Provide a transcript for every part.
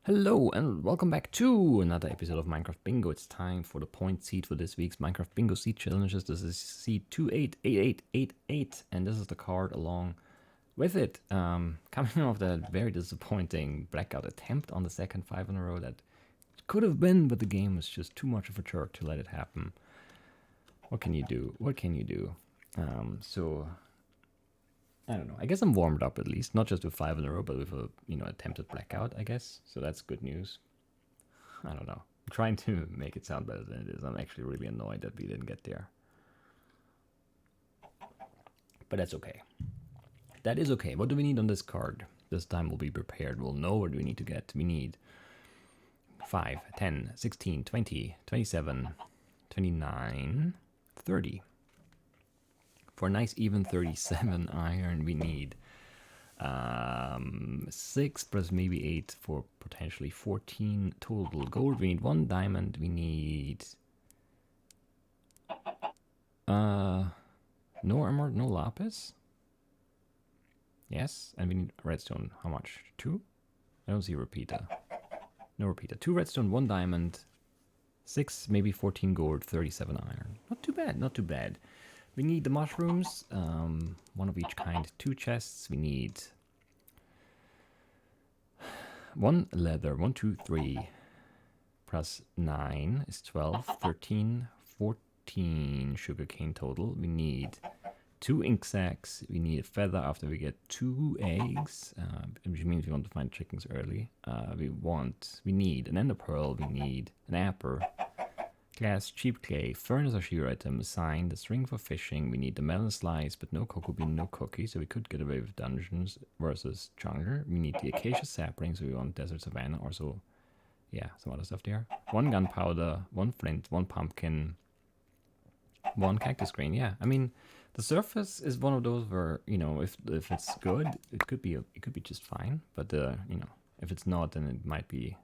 Hello and welcome back to another episode of Minecraft Bingo. It's time for the point seed for this week's Minecraft Bingo seed challenges. This is seed 288888 and this is the card along with it. Coming off that very disappointing blackout attempt on the second 5 in a row that could have been, but the game was just too much of a jerk to let it happen. What can you do? What can you do? So I don't know. I guess I'm warmed up at least, not just with 5 in a row, but with a attempted blackout. I guess so. That's good news. I don't know. I'm trying to make it sound better than it is. I'm actually really annoyed that we didn't get there, but that's okay. That is okay. What do we need on this card? This time we'll be prepared. We'll know what we need to get. We need 5, 10, 16, 20, 27, 29, 30. For a nice even 37 iron, we need 6 plus maybe 8 for potentially 14 total gold. We need 1 diamond. We need no emerald, no lapis. Yes, and we need redstone. How much? 2? I don't see a repeater. No repeater. 2 redstone, 1 diamond, 6, maybe 14 gold, 37 iron. Not too bad, not too bad. We need the mushrooms, 1 of each kind, 2 chests. We need 1 leather, 1, 2, 3, plus 9 is 12, 13, 14 sugarcane total. We need 2 ink sacs. We need a feather after we get 2 eggs, which means we want to find chickens early. We need an ender pearl. We need an apple. Glass, cheap clay, furnace or shear item, sign, the string for fishing. We need the melon slice, but no cocoa bean, no cookie, so we could get away with dungeons versus jungle. We need the acacia sapling, so we want desert savanna, or so, yeah, some other stuff there. 1 gunpowder, 1 flint, 1 pumpkin, 1 cactus grain. Yeah, I mean, the surface is one of those where if it's good, it could be just fine, but if it's not, then it might be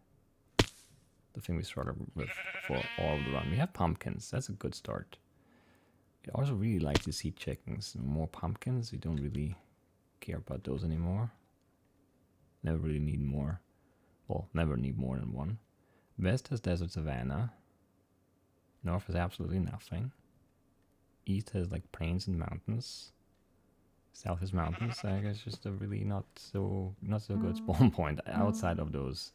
the thing we struggle with for all of the run. We have pumpkins. That's a good start. I also really like to see chickens. More pumpkins. We don't really care about those anymore. Never really need more. Well, never need more than 1. West has desert savanna. North has absolutely nothing. East has like plains and mountains. South is mountains. I guess just a really not so good spawn point outside of those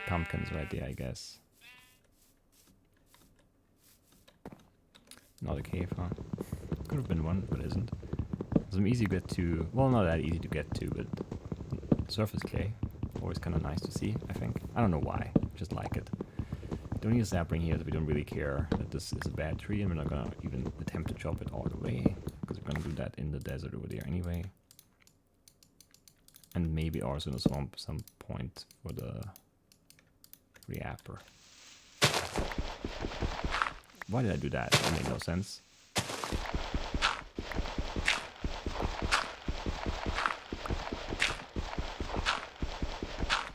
pumpkins right there, I guess. Not a cave, huh? Could have been one, but isn't. Some easy to get to. Well, not that easy to get to, but surface clay. Always kind of nice to see, I think. I don't know why. Just like it. Don't need a sapling here, so we don't really care that this is a bad tree, and we're not gonna even attempt to chop it all the way, because we're gonna do that in the desert over there anyway. And maybe also in the swamp some point for the reapper. Why did I do that? That made no sense.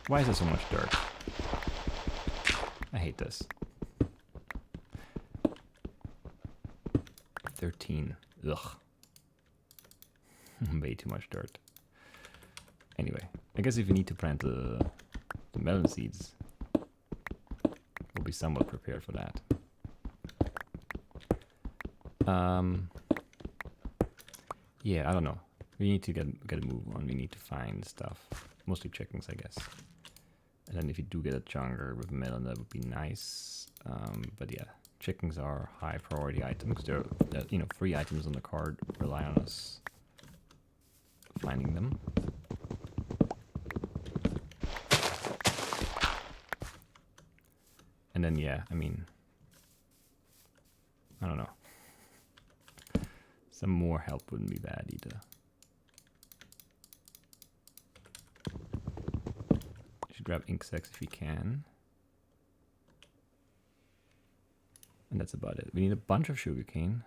Why is there so much dirt? I hate this. 13. Ugh. Way too much dirt. Anyway, I guess if you need to plant the melon seeds, we'll be somewhat prepared for that. Yeah, I don't know. We need to get a move on. We need to find stuff. Mostly chickens, I guess. And then if you do get a jungle with melon, that would be nice. But yeah, chickens are high priority items. They're free items on the card. Rely on us finding them. And then yeah, I mean, I don't know. Some more help wouldn't be bad either. Should grab ink sacs if we can. And that's about it. We need a bunch of sugarcane.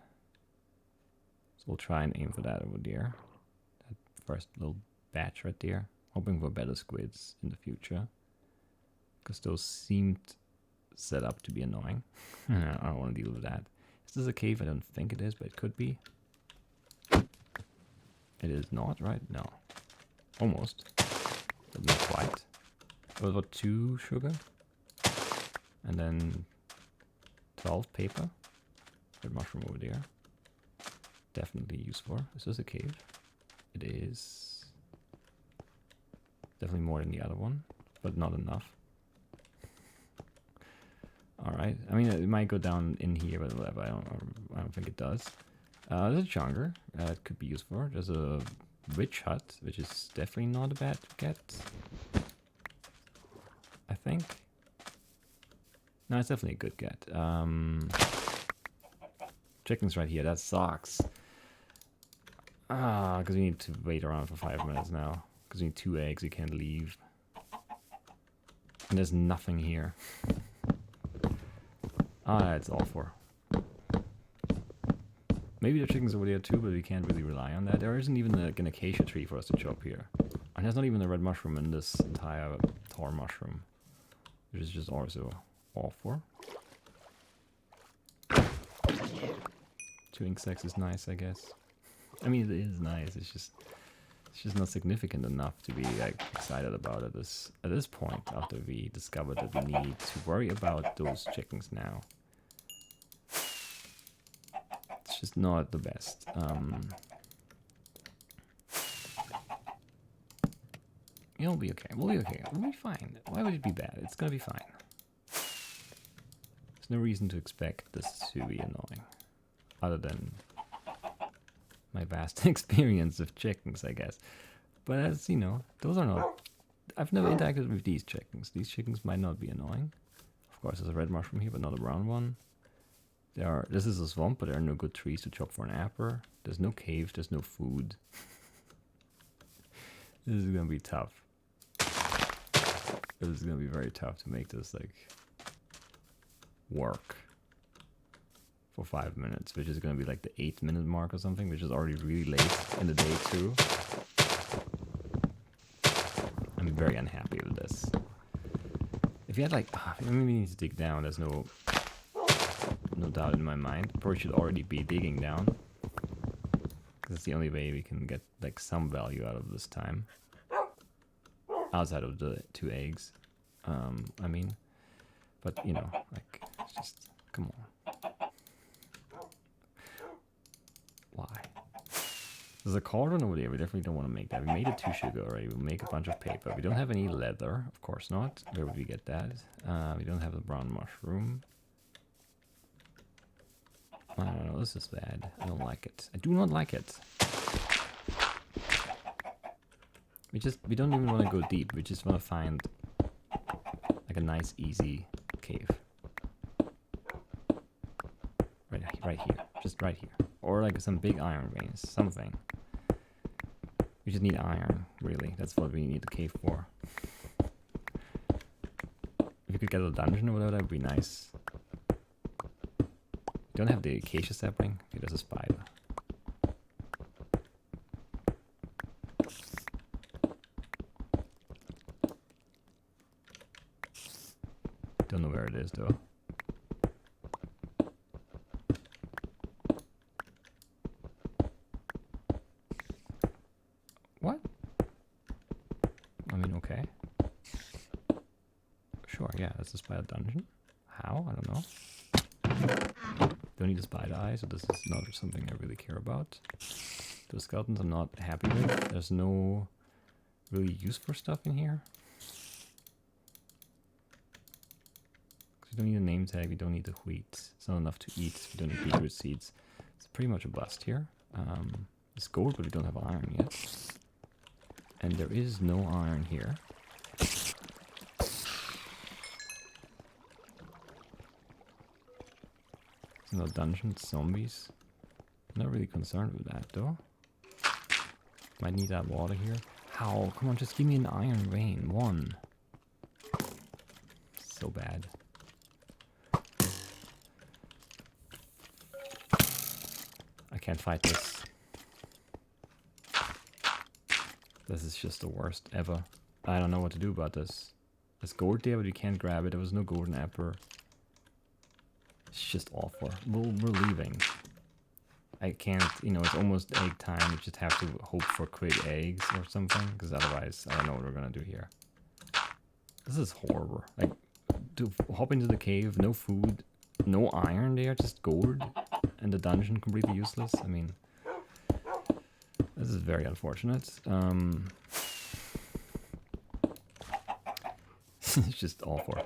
So we'll try and aim for that over there. That first little batch right there. Hoping for better squids in the future. Because those seemed set up to be annoying. I don't want to deal with that. Is this a cave? I don't think it is, but it could be. It is not, right? No. Almost. But not quite. What about 2 sugar? And then 12 paper. Red mushroom over there. Definitely used for. Is this a cave? It is. Definitely more than the other one, but not enough. Alright, I mean, it might go down in here, but whatever, I don't think it does. There's a chunker, it could be used for. There's a witch hut, which is definitely not a bad get. I think. No, it's definitely a good get. Chickens right here, that sucks. Because we need to wait around for 5 minutes now. Because we need 2 eggs, you can't leave. And there's nothing here. It's all for. Maybe the chickens over there too, but we can't really rely on that. There isn't even an acacia tree for us to chop here. And there's not even a red mushroom in this entire tar mushroom. Which is just also all for. 2 ink sacs is nice, I guess. I mean, it is nice. It's just not significant enough to be like excited about it at this point after we discovered that we need to worry about those chickens now. It's just not the best. It'll be okay. We'll be okay. We'll be fine. Why would it be bad? It's gonna be fine. There's no reason to expect this to be annoying, other than my vast experience of chickens, I guess. But as you know, those are not. I've never interacted with these chickens. These chickens might not be annoying. Of course, there's a red mushroom here, but not a brown one. This is a swamp, but there are no good trees to chop for an apple. There's no cave, there's no food. This is gonna be tough. This is gonna be very tough to make this like work for 5 minutes, which is gonna be like the 8-minute mark or something, which is already really late in the day too. I'm very unhappy with this. If you had like, maybe we need to dig down. There's no doubt in my mind. Probably should already be digging down, because it's the only way we can get like some value out of this time. Outside of the 2 eggs, I mean, but you know, like, it's just, come on. Why? There's a cauldron over there. We definitely don't want to make that. We made a 2 sugar already. We'll make a bunch of paper. We don't have any leather, of course not. Where would we get that? We don't have the brown mushroom. I don't know, this is bad. I don't like it. I do not like it. We don't even want to go deep. We just want to find like a nice, easy cave. Right here. Just right here. Or like some big iron veins. Something. We just need iron, really. That's what we need the cave for. If we could get a dungeon or whatever, that would be nice. We don't have the acacia sapling. Okay, there's a spider. Don't know where it is though. What? I mean, okay. Sure, yeah, that's the spider dungeon. How? I don't know. Don't need a spider eye, so this is not something I really care about. The skeletons I'm not happy with. There's no really use for stuff in here. We don't need a name tag, we don't need the wheat. It's not enough to eat, we don't need beetroot seeds. It's pretty much a bust here. It's gold, but we don't have iron yet. And there is no iron here. It's no dungeon, it's zombies. I'm not really concerned with that though. Might need that water here. How? Come on, just give me an iron vein. 1. So bad. I can't fight this. This is just the worst ever. I don't know what to do about this. There's gold there, but you can't grab it. There was no golden apple. It's just awful. We're leaving. I can't, you know, it's almost egg time. We just have to hope for quick eggs or something, because otherwise I don't know what we're gonna do here. This is horrible. Like, to hop into the cave, no food, no iron there, just gold, and the dungeon completely useless. I mean, this is very unfortunate. It's just awful.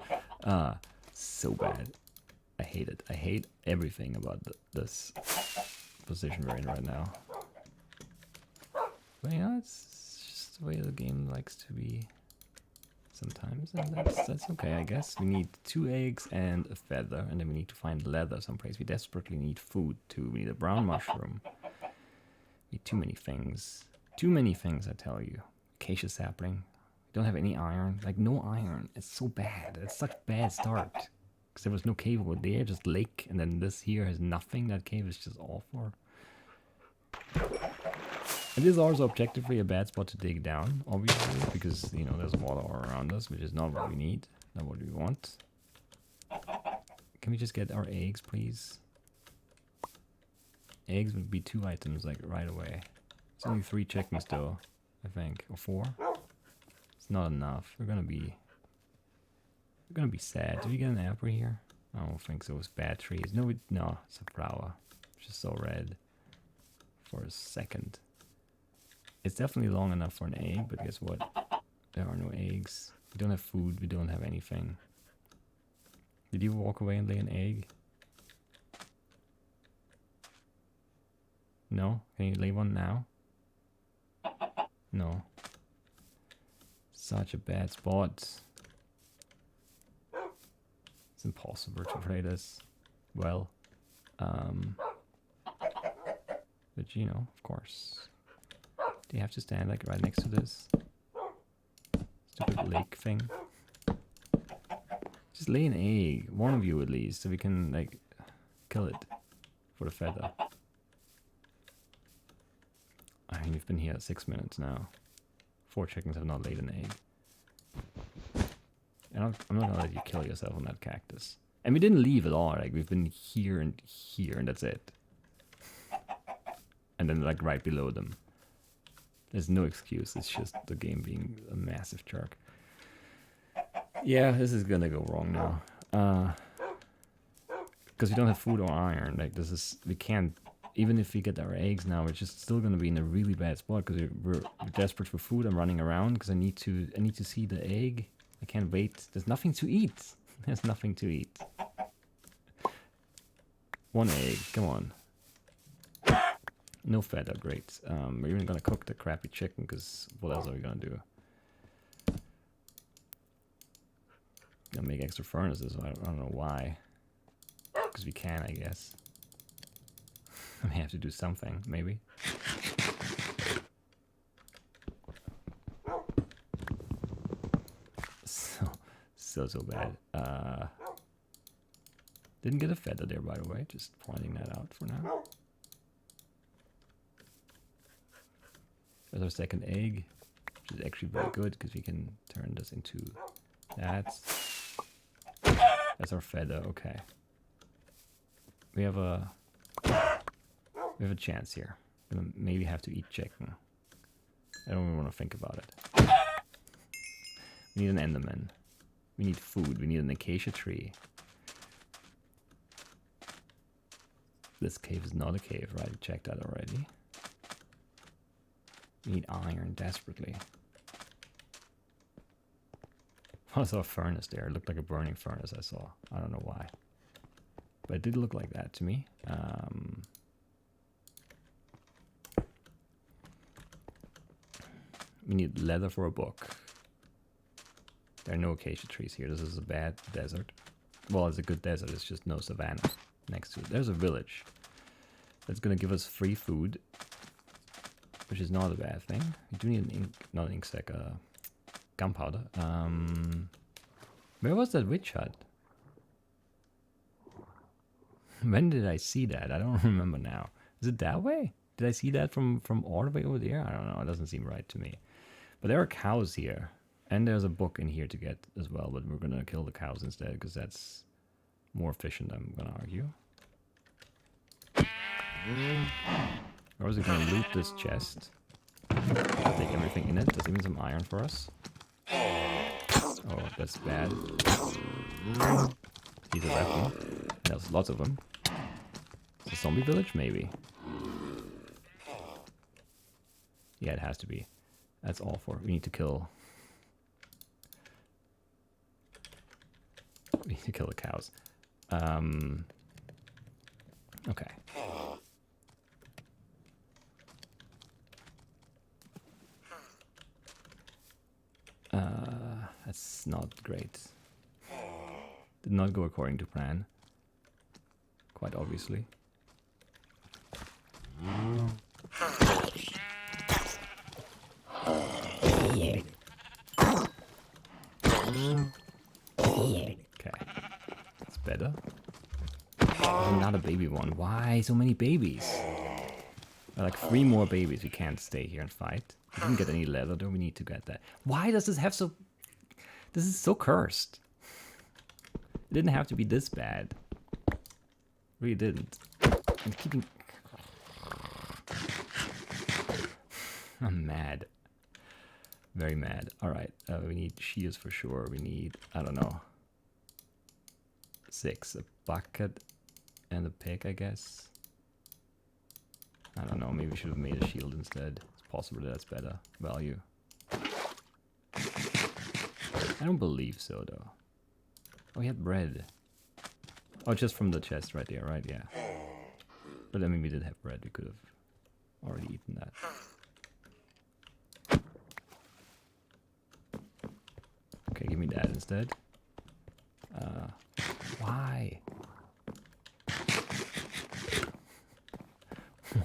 So bad. I hate it. I hate everything about this position we're in right now. But yeah, it's just the way the game likes to be sometimes, and that's okay, I guess. We need 2 eggs and a feather, and then we need to find leather someplace. We desperately need food too. We need a brown mushroom. We need too many things. Too many things, I tell you. Acacia sapling. We don't have any iron. Like, no iron. It's so bad. It's such a bad start. Because there was no cave over there, just lake, and then this here has nothing. That cave is just awful. It is also objectively a bad spot to dig down, obviously, because, you know, there's water all around us, which is not what we need, not what we want. Can we just get our eggs, please? Eggs would be 2 items, like, right away. It's only 3 chickens, though, I think, or 4. It's not enough. We're gonna be sad. Did we get an apple here? I don't think so. It's bad trees. No, no, it's a flower. It's just so red for a second. It's definitely long enough for an egg, but guess what? There are no eggs. We don't have food. We don't have anything. Did you walk away and lay an egg? No? Can you lay one now? No. Such a bad spot. It's impossible to play this well. But you know, of course. Do you have to stand like right next to this stupid lake thing? Just lay an egg, one of you at least, so we can like kill it for the feather. I mean, you've been here 6 minutes now. 4 chickens have not laid an egg. And I'm not gonna let you kill yourself on that cactus. And we didn't leave at all, like we've been here, and that's it. And then like right below them. There's no excuse, it's just the game being a massive jerk. Yeah, this is gonna go wrong now. Because we don't have food or iron, like this is, we can't, even if we get our eggs now, we're just still gonna be in a really bad spot because we're desperate for food. I'm running around because I need to see the egg. I can't wait. There's nothing to eat. There's nothing to eat. 1 egg, come on. No feather, great. We're even gonna cook the crappy chicken because what else are we gonna do? Gonna make extra furnaces. I don't know why. Because we can, I guess. I may have to do something, maybe. So bad. Didn't get a feather there, by the way. Just pointing that out for now. There's our second egg, which is actually very good because we can turn this into that. That's our feather. Okay. We have a chance here. Gonna maybe have to eat chicken. I don't even want to think about it. We need an enderman. We need food. We need an acacia tree. This cave is not a cave, right? We checked that already. We need iron desperately. I saw a furnace there. It looked like a burning furnace I saw. I don't know why. But it did look like that to me. We need leather for a book. There are no acacia trees here. This is a bad desert. Well, it's a good desert. It's just no savanna next to it. There's a village that's going to give us free food, which is not a bad thing. We do need an ink, not an ink sac, gunpowder. Where was that witch hut? When did I see that? I don't remember now. Is it that way? Did I see that from all the way over there? I don't know. It doesn't seem right to me. But there are cows here. And there's a book in here to get as well. But we're going to kill the cows instead because that's more efficient, I'm going to argue. Or is it going to loot this chest? Take everything in it. There's even some iron for us. Oh, that's bad. He's a weapon. There's lots of them. It's a zombie village, maybe. Yeah, it has to be. That's all for. We need to kill. We need to kill the cows. Okay. That's not great. Did not go according to plan. Quite obviously. Okay. That's better. There's another baby one. Why so many babies? There are like 3 more babies. We can't stay here and fight. We didn't get any leather though. We need to get that. Why does this have so... This is so cursed. It didn't have to be this bad. Really didn't. I'm keeping... I'm mad. Very mad. Alright, we need shears for sure. We need, I don't know, 6. A bucket and a pick, I guess. I don't know, maybe we should have made a shield instead. It's possible that's better value. I don't believe so, though. Oh, he had bread. Oh, just from the chest right there, right? Yeah. But I mean, we did have bread. We could have already eaten that. Okay, give me that instead. Why?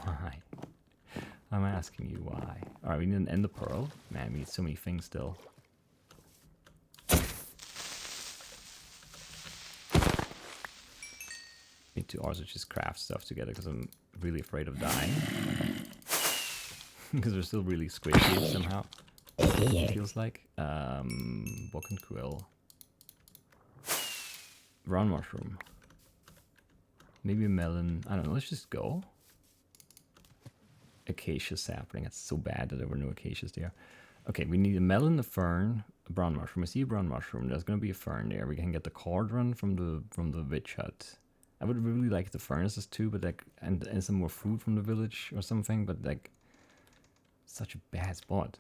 Why? I'm asking you why. Alright, we need an ender pearl. Man, we need so many things still. Need to also just craft stuff together because I'm really afraid of dying. Because we're still really squishy somehow. It feels like. Book and quill. Brown mushroom. Maybe a melon. I don't know, let's just go. Acacia sapling. That's so bad that there were no acacias there. Okay, we need a melon, a fern, a brown mushroom. I see a brown mushroom. There's gonna be a fern there. We can get the cauldron from the witch hut. I would really like the furnaces too, but like and some more food from the village or something, but like such a bad spot.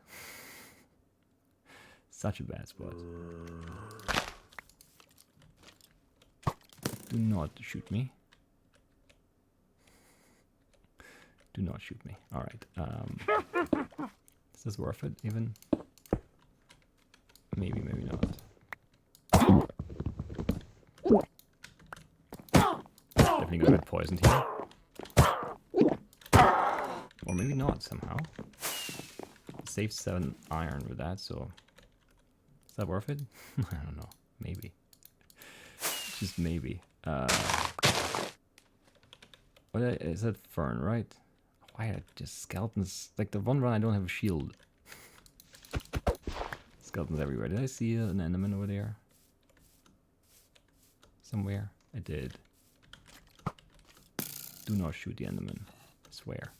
Such a bad spot. Do not shoot me. Do not shoot me. Alright. Is this worth it even? Maybe, maybe not. Definitely gonna get poisoned here. Or maybe not somehow. Saved 7 iron with that, so... Is that worth it? I don't know. Maybe. Just maybe. What is that fern, right? Why are just skeletons? Like the one run I don't have a shield. Skeletons everywhere. Did I see an enderman over there? Somewhere? I did. Do not shoot the enderman. I swear.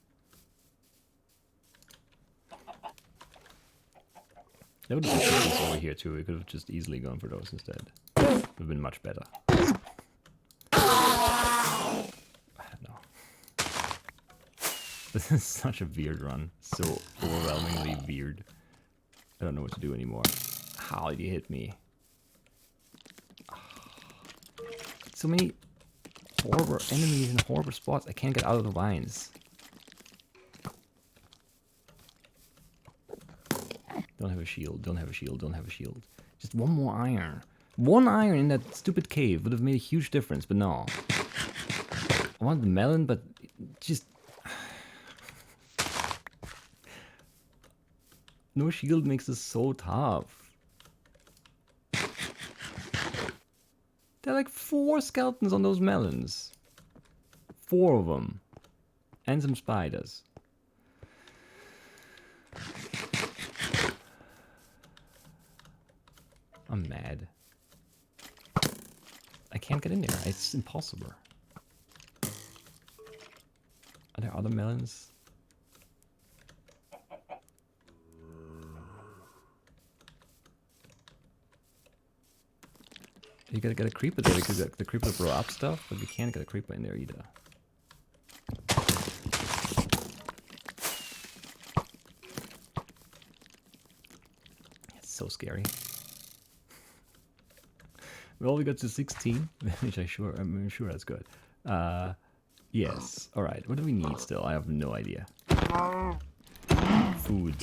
There would have been chickens over here too. We could have just easily gone for those instead. Would have been much better. I don't know. This is such a weird run. So overwhelmingly weird. I don't know what to do anymore. How did you hit me? So many horrible enemies in horrible spots. I can't get out of the vines. Don't have a shield, don't have a shield, don't have a shield. Just one more iron. One iron in that stupid cave would have made a huge difference, but no. I want the melon, but just... No shield makes this so tough. There are like 4 skeletons on those melons. 4 of them. And some spiders. I'm mad. I can't get in there. It's impossible. Are there other melons? You gotta get a creeper there because the creeper blow up stuff, but we can't get a creeper in there either. It's so scary. Well, we got to 16, which I'm sure that's good. Yes. All right. What do we need still? I have no idea. Food.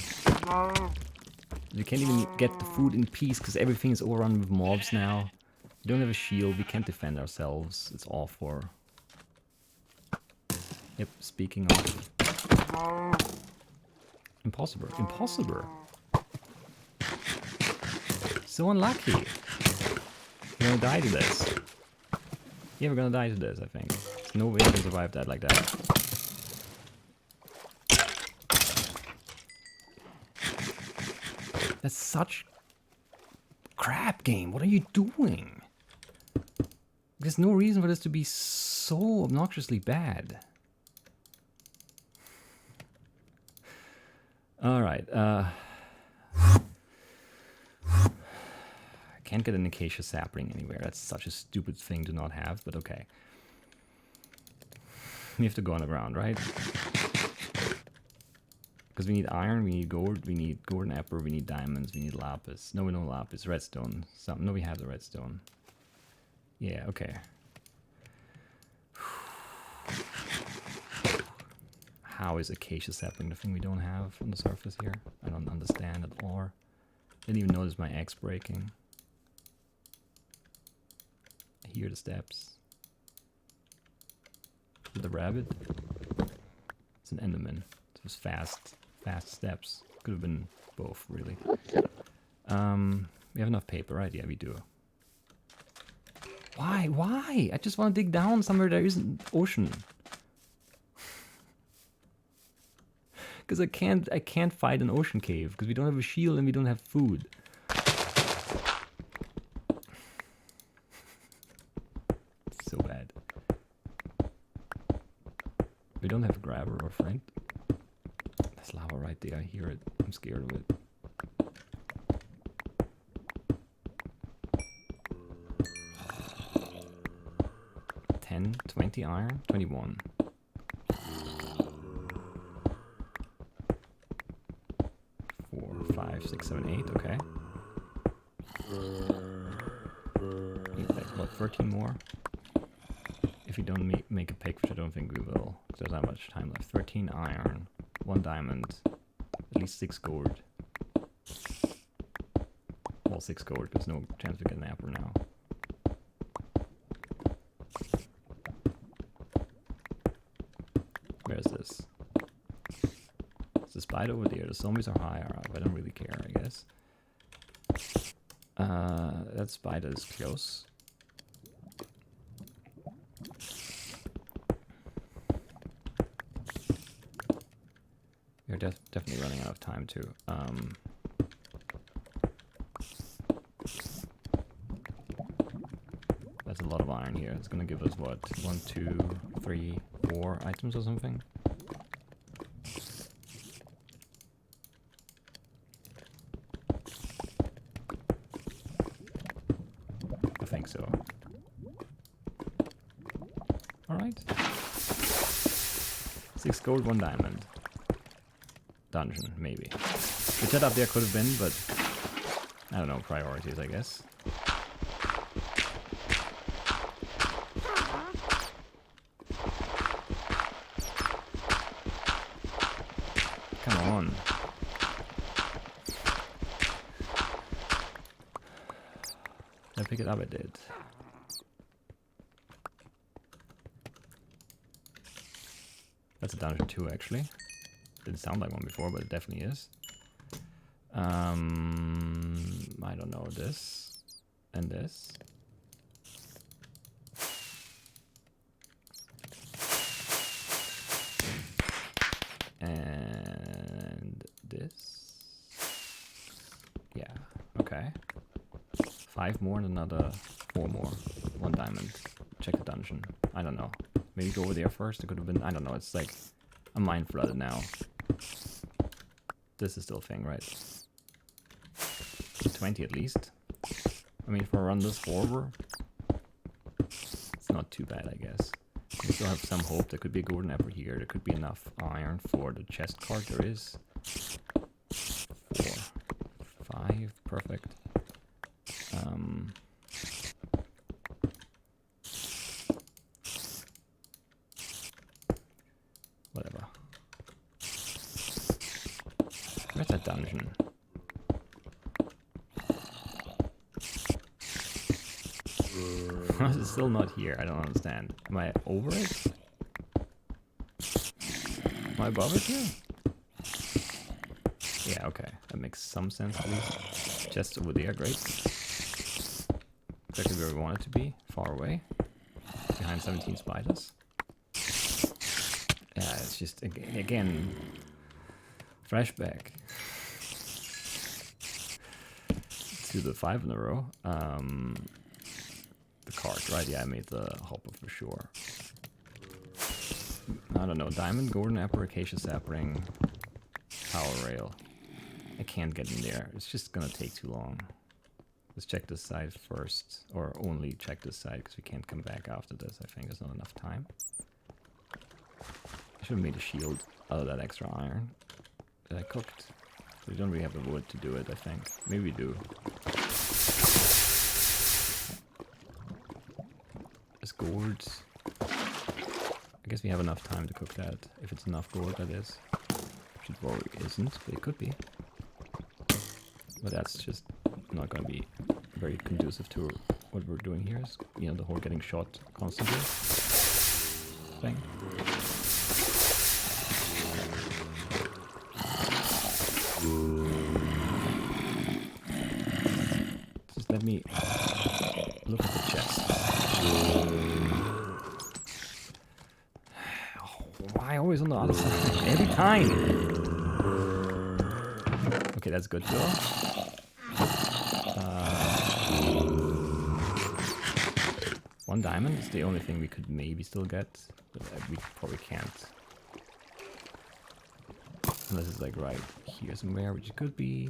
We can't even get the food in peace because everything is overrun with mobs now. We don't have a shield. We can't defend ourselves. It's all for... Yep, speaking of... Impossible. Impossible. So unlucky. We're gonna die to this. Yeah, we're gonna die to this, I think. There's no way we can survive that like that. That's such... crap game. What are you doing? There's no reason for this to be so obnoxiously bad. Alright, can't get an acacia sapling anywhere. That's such a stupid thing to not have, but okay. We have to go on the ground, right? Because we need iron, we need gold, we need golden apple, we need diamonds, we need lapis. No, we don't lapis. Redstone. No, we have the redstone. Yeah, okay. How is acacia sapling the thing we don't have on the surface here? I don't understand at all. Didn't even notice my axe breaking. I hear the steps. Is it the rabbit? It's an enderman. It was fast steps. Could have been both, really. We have enough paper, right? Yeah, we do. Why? Why? I just want to dig down somewhere there isn't ocean. Because I can't fight an ocean cave because we don't have a shield and we don't have food. It's so bad. We don't have a grabber or flint. There's lava right there. I hear it. I'm scared of it. $10, 20 iron, 21. 4, 5, 6, 7, 8. Okay. Need like what? 13 more. If we don't make a pick, which I don't think we will, because there's not much time left. 13 iron, 1 diamond, at least 6 gold. Well, 6 gold, there's no chance we get an apple now. Where is this? Is the spider over there? The zombies are higher up. I don't really care, I guess. That spider is close. We're definitely running out of time too. That's a lot of iron here. It's gonna give us what? 1, 2, 3, 4 items or something? I think so. Alright. 6 gold, 1 diamond. Dungeon, maybe. The setup there could have been, but I don't know, priorities, I guess. Come on. Did I pick it up? I did. That's a dungeon too, actually. Didn't sound like one before, but it definitely is. I don't know, this and this. And this. Yeah, okay. 5 more and another 4 more. 1 diamond. Check the dungeon. I don't know. Maybe go over there first. It could have been, I don't know, it's like I'm mind flooded now. This is still a thing, right? 20 at least. I mean, if I run this forward, not too bad, I guess. We still have some hope. There could be a golden apple here. There could be enough iron for the chest card. There is. 4, 5, perfect. Whatever. Where's that dungeon? Why is it still not here? I don't understand. Am I over it? Am I above it here? Yeah, okay. That makes some sense at least. Just over there, great. Exactly where we want it to be. Far away. Behind 17 spiders. Yeah, it's just, again flashback to the 5 in a row. The card, right? Yeah, I made the hopper for sure. I don't know. Diamond, golden apple, acacia sapling, power rail. I can't get in there. It's just gonna take too long. Let's check this side first, or only check this side because we can't come back after this. I think there's not enough time. I should have made a shield out of that extra iron that I cooked. We don't really have the wood to do it, I think. Maybe we do. There's gourd. I guess we have enough time to cook that. If it's enough gourd, that is. Which it probably isn't, but it could be. But that's just not going to be very conducive to what we're doing here. Is, you know, the whole getting shot constantly thing. Just let me look at the chest. Oh, why always on the other side? Every time! Okay, that's good though. One diamond is the only thing we could maybe still get, but we probably can't. Unless it's like right here somewhere, which it could be.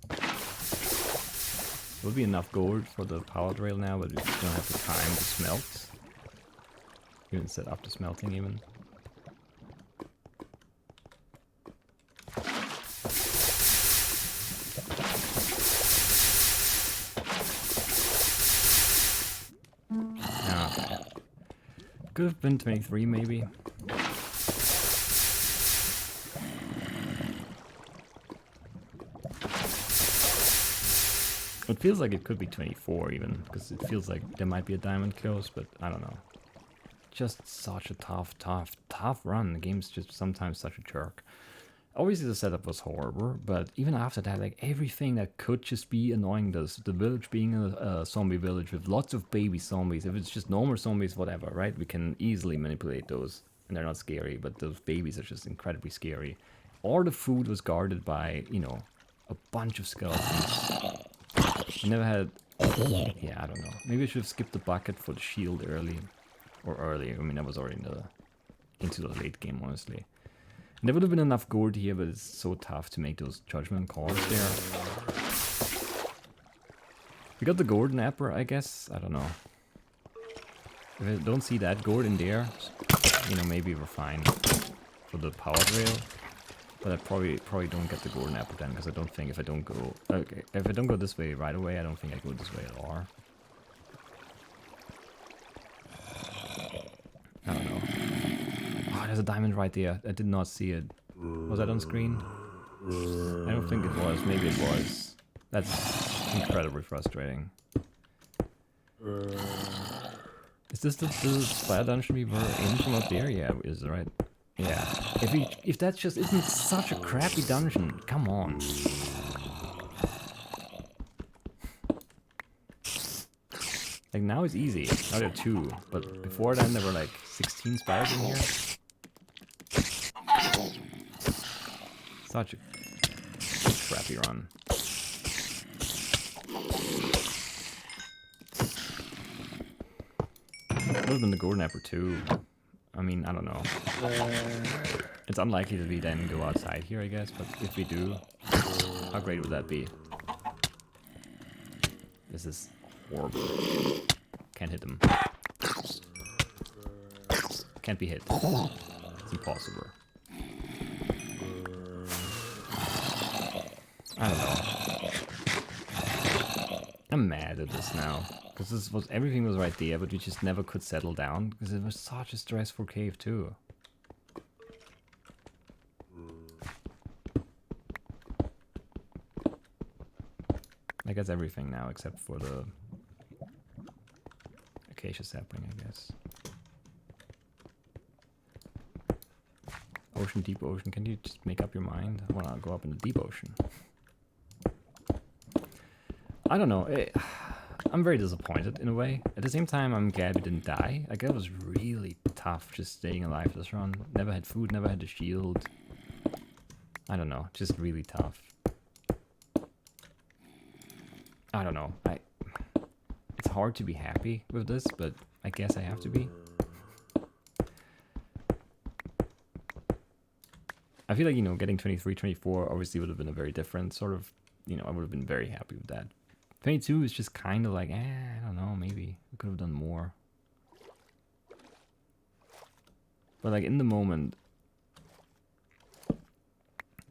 There would be enough gold for the powered rail now, but we just don't have the time to smelt. Even set up the smelting even. Okay. Could have been 23 maybe. It feels like it could be 24 even, because it feels like there might be a diamond close, but I don't know. Just such a tough run. The game's just sometimes such a jerk. Obviously the setup was horrible, but even after that, like everything that could just be annoying does. The village being a zombie village with lots of baby zombies. If it's just normal zombies, whatever, right? We can easily manipulate those, and they're not scary, but those babies are just incredibly scary. Or the food was guarded by, you know, a bunch of skeletons. I never had... Yeah, I don't know. Maybe I should have skipped the bucket for the shield early. Or early. I mean, I was already into the late game, honestly. And there would have been enough gold here, but it's so tough to make those judgment calls there. We got the golden apple, I guess. I don't know. If I don't see that gold in there, you know, maybe we're fine for the power rail. But I probably don't get the golden apple then, because I don't think if I don't go... Okay, if I don't go this way right away, I don't think I go this way at all. I don't know. Oh, there's a diamond right there. I did not see it. Was that on screen? I don't think it was. Maybe it was. That's incredibly frustrating. Is this the spider dungeon we were in from up there? Yeah, is it right? Yeah. If that just isn't such a crappy dungeon, come on. Like now it's easy. Now there are 2, but before then there were like 16 spiders in here. Such a crappy run. Would have been the golden apple too. I mean, I don't know. It's unlikely that we then go outside here, I guess, but if we do, how great would that be? This is horrible. Can't hit them. can't be hit. It's impossible. I don't know. I'm mad at this now. Because everything was right there, but we just never could settle down. Because it was such a stressful cave too. I guess everything now except for the acacia sapling, I guess. Ocean, deep ocean. Can you just make up your mind? I want to go up in the deep ocean. I don't know. I'm very disappointed in a way. At the same time, I'm glad we didn't die. Like, it was really tough just staying alive this run. Never had food, never had a shield. I don't know. Just really tough. I don't know. It's hard to be happy with this, but I guess I have to be. I feel like, you know, getting 23, 24 obviously would have been a very different sort of, you know, I would have been very happy with that. 22 is just kind of like, I don't know, maybe we could have done more. But like in the moment,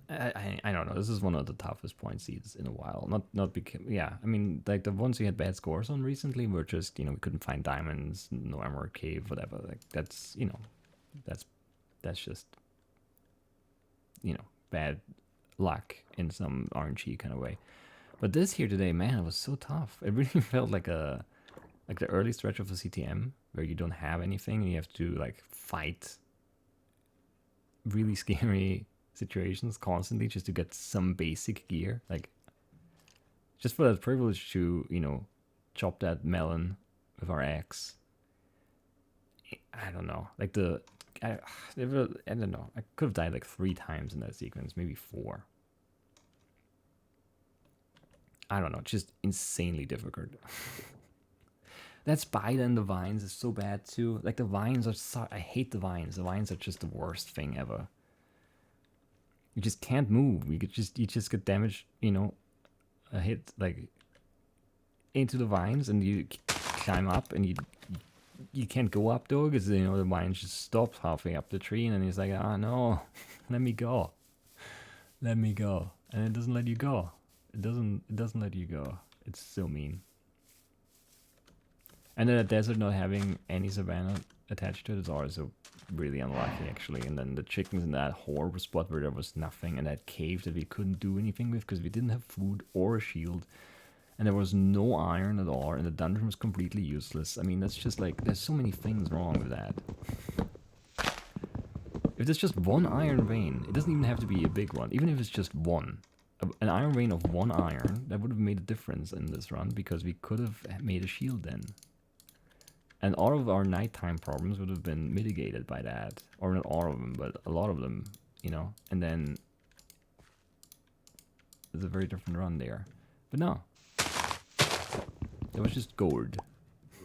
I don't know. This is one of the toughest point seeds in a while. Not because, yeah. I mean, like the ones we had bad scores on recently were just, you know, we couldn't find diamonds, no emerald cave, whatever. Like that's, you know, that's just, you know, bad luck in some RNG kind of way. But this here today, man, it was so tough. It really felt like the early stretch of a CTM where you don't have anything and you have to like fight really scary situations constantly just to get some basic gear. Like just for that privilege to, you know, chop that melon with our axe. I don't know. Like I don't know. I could have died like 3 times in that sequence, maybe 4. I don't know. Just insanely difficult. That spider in the vines is so bad too. Like the vines are I hate the vines. The vines are just the worst thing ever. You just can't move. You just get damaged, you know, a hit like into the vines and you climb up and you can't go up though because, you know, the vine just stops halfway up the tree and then he's like, ah, no, let me go. Let me go. And it doesn't let you go. It doesn't let you go. It's so mean. And then the desert not having any savanna attached to it is also really unlucky, actually. And then the chickens in that horrible spot where there was nothing, and that cave that we couldn't do anything with because we didn't have food or a shield, and there was no iron at all, and the dungeon was completely useless. I mean, that's just like, there's so many things wrong with that. If there's just one iron vein, it doesn't even have to be a big one. Even if it's just one, an iron vein of 1 iron, that would have made a difference in this run because we could have made a shield then. And all of our nighttime problems would have been mitigated by that. Or not all of them, but a lot of them, you know. And then there's a very different run there. But no. It was just gold. It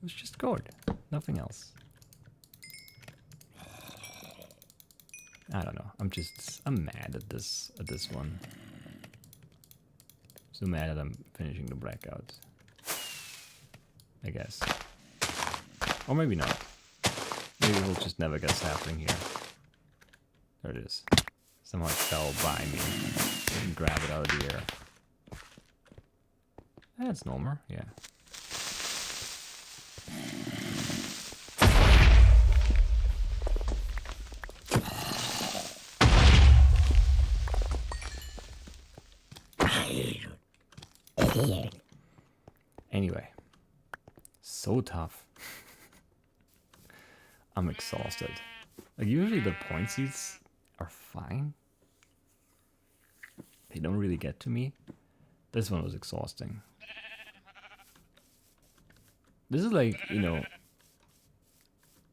was just gold. Nothing else. I don't know. I'm mad at this one. So mad that I'm finishing the blackout. I guess. Or maybe not. Maybe we'll just never get sapling here. There it is. Somehow it fell by me. Didn't grab it out of the air. That's normal, yeah. Anyway. So tough. I'm exhausted. Like usually the point seeds are fine. They don't really get to me. This one was exhausting. This is like, you know,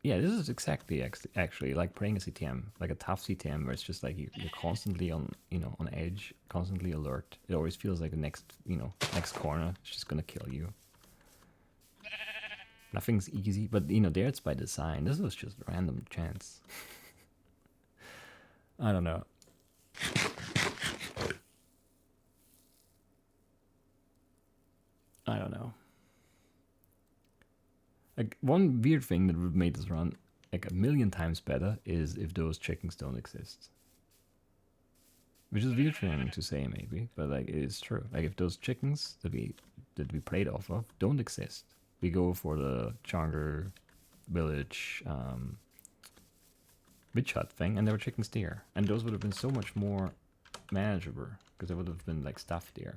yeah, this is exactly actually like playing a CTM, like a tough CTM where it's just like you're constantly on, you know, on edge, constantly alert. It always feels like the next, you know, next corner is just gonna kill you. Nothing's easy, but you know, there it's by design. This was just random chance. I don't know. I don't know. Like, one weird thing that would have made this run like a million times better is if those chickens don't exist. Which is a weird thing to say, maybe, but like it is true. Like, if those chickens that we played off of don't exist, we go for the Changer village witch hut thing, and there were chickens there, and those would have been so much more manageable because there would have been like stuff there.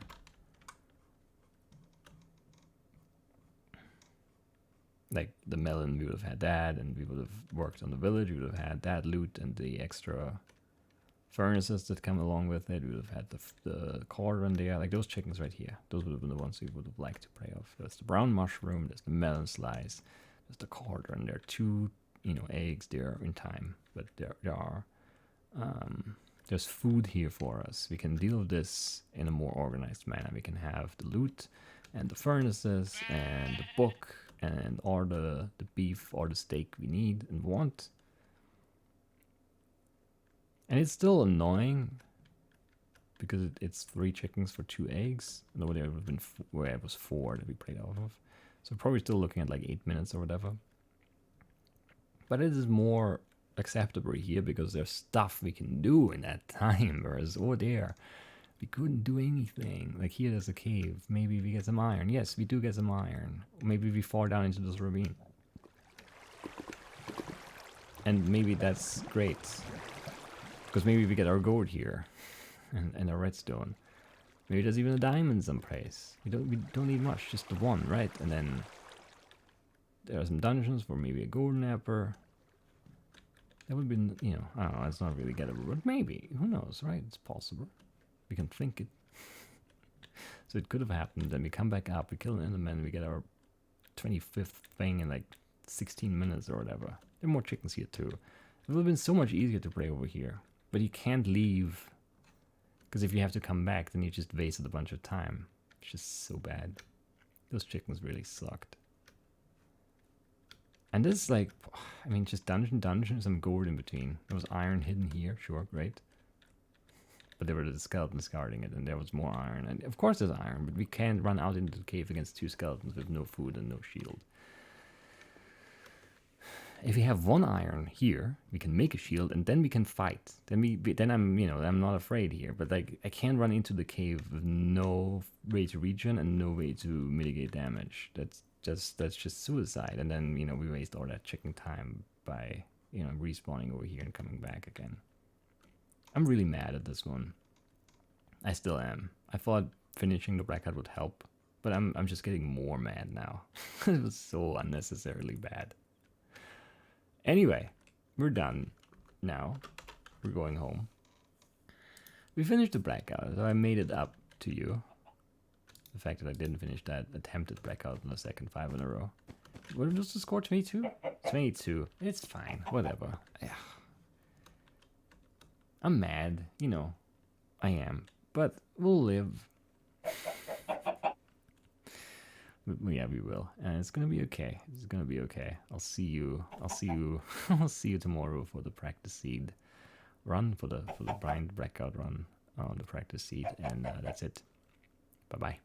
Like the melon, we would have had that, and we would have worked on the village. We would have had that loot and the extra furnaces that come along with it. We would have had the cauldron there. Like those chickens right here, those would have been the ones we would have liked to prey off. There's the brown mushroom, there's the melon slice, there's the cauldron. There are 2, eggs there in time, but there are there's food here for us. We can deal with this in a more organized manner. We can have the loot and the furnaces and the book and all the beef or the steak we need and want. And it's still annoying because it's 3 chickens for 2 eggs. No, there would have been where it was 4 that we played off of. So probably still looking at like 8 minutes or whatever. But it is more acceptable here because there's stuff we can do in that time. Whereas over there, we couldn't do anything. Like here, there's a cave. Maybe we get some iron. Yes, we do get some iron. Maybe we fall down into this ravine. And maybe that's great. Because maybe we get our gold here. And a redstone. Maybe there's even a diamond someplace. We don't need much, just the one, right? And then there are some dungeons for maybe a golden apple. That would be, I don't know, it's not really gettable, but maybe. Who knows, right? It's possible. We can think it. So it could have happened, then we come back up, we kill an enderman, we get our 25th thing in like 16 minutes or whatever. There are more chickens here too. It would have been so much easier to play over here. But you can't leave. Because if you have to come back, then you just wasted a bunch of time. It's just so bad. Those chickens really sucked. And this is like, I mean, just dungeon, some gold in between. There was iron hidden here, sure, great. But there were the skeletons guarding it, and there was more iron. And of course there's iron, but we can't run out into the cave against 2 skeletons with no food and no shield. If we have 1 iron here, we can make a shield, and then we can fight. Then I'm not afraid here. But like, I can't run into the cave with no way to regen and no way to mitigate damage. That's just suicide. And then we waste all that chicken time by respawning over here and coming back again. I'm really mad at this one. I still am. I thought finishing the blackout would help, but I'm just getting more mad now. It was so unnecessarily bad. Anyway, we're done now. We're going home. We finished the blackout, so I made it up to you. The fact that I didn't finish that attempted blackout in the second 5 in a row. What was the score? 22? 22. It's fine. Whatever. I'm mad. I am. But we'll live. Yeah, we will, and it's gonna be okay. It's gonna be okay. I'll see you. I'll see you tomorrow for the practice seed run, for the blind blackout run on the practice seed, and that's it. Bye bye.